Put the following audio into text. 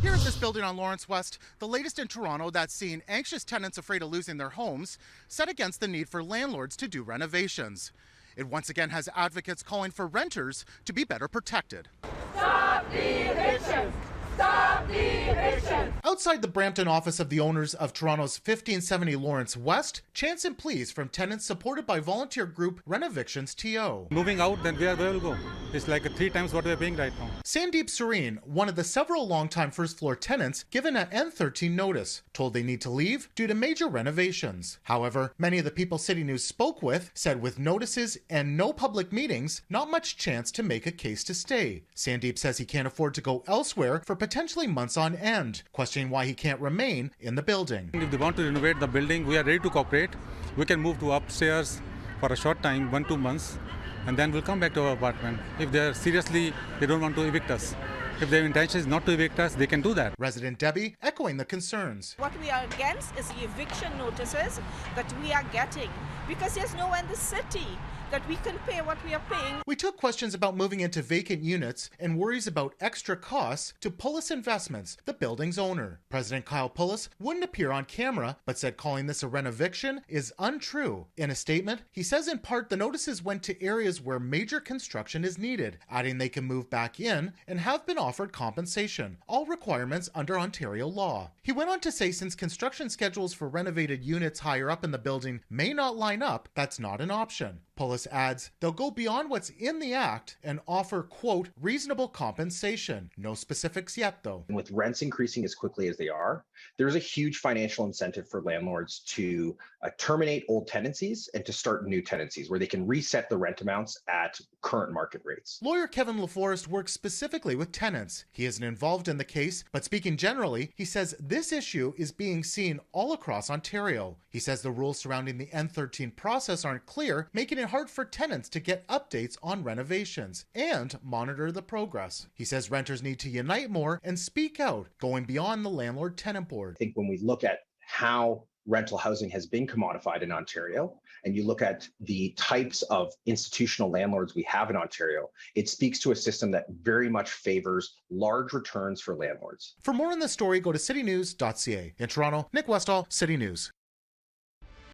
Here at this building on Lawrence West, the latest in Toronto that's seen anxious tenants afraid of losing their homes set against the need for landlords to do renovations. It once again has advocates calling for renters to be better protected. Stop the evictions! Stop the evictions! Outside the Brampton office of the owners of Toronto's 1570 Lawrence West, chants and pleas from tenants supported by volunteer group Renoviction's TO. Moving out, then where will go? It's like 3 times what we're paying right now. Sandeep Serene, one of the several longtime first floor tenants given an N13 notice, told they need to leave due to major renovations. However, many of the people CityNews spoke with said with notices and no public meetings, not much chance to make a case to stay. Sandeep says he can't afford to go elsewhere for potentially months on end, questioning why he can't remain in the building. If they want to renovate the building, we are ready to cooperate. We can move to upstairs for a short time, 1-2 months, and then we'll come back to our apartment. If they're seriously, they don't want to evict us. If their intention is not to evict us, they can do that. Resident Debbie echoing the concerns. What we are against is the eviction notices that we are getting because there's no one in the city that we can pay what we are paying. We took questions about moving into vacant units and worries about extra costs to Pullis Investments, the building's owner. President Kyle Pullis wouldn't appear on camera, but said calling this a renoviction is untrue. In a statement, he says in part the notices went to areas where major construction is needed, adding they can move back in and have been offered compensation, all requirements under Ontario law. He went on to say since construction schedules for renovated units higher up in the building may not line up, that's not an option. Pullis adds they'll go beyond what's in the act and offer, quote, reasonable compensation. No specifics yet, though. With rents increasing as quickly as they are, there's a huge financial incentive for landlords to terminate old tenancies and to start new tenancies where they can reset the rent amounts at current market rates. Lawyer Kevin LaForest works specifically with tenants. He isn't involved in the case, but speaking generally, he says this issue is being seen all across Ontario. He says the rules surrounding the N13 process aren't clear, making it hard for tenants to get updates on renovations and monitor the progress. He says renters need to unite more and speak out, going beyond the landlord-tenant board. I think when we look at how rental housing has been commodified in Ontario, and you look at the types of institutional landlords we have in Ontario, it speaks to a system that very much favors large returns for landlords. For more on this story, go to citynews.ca. In Toronto, Nick Westoll, City News.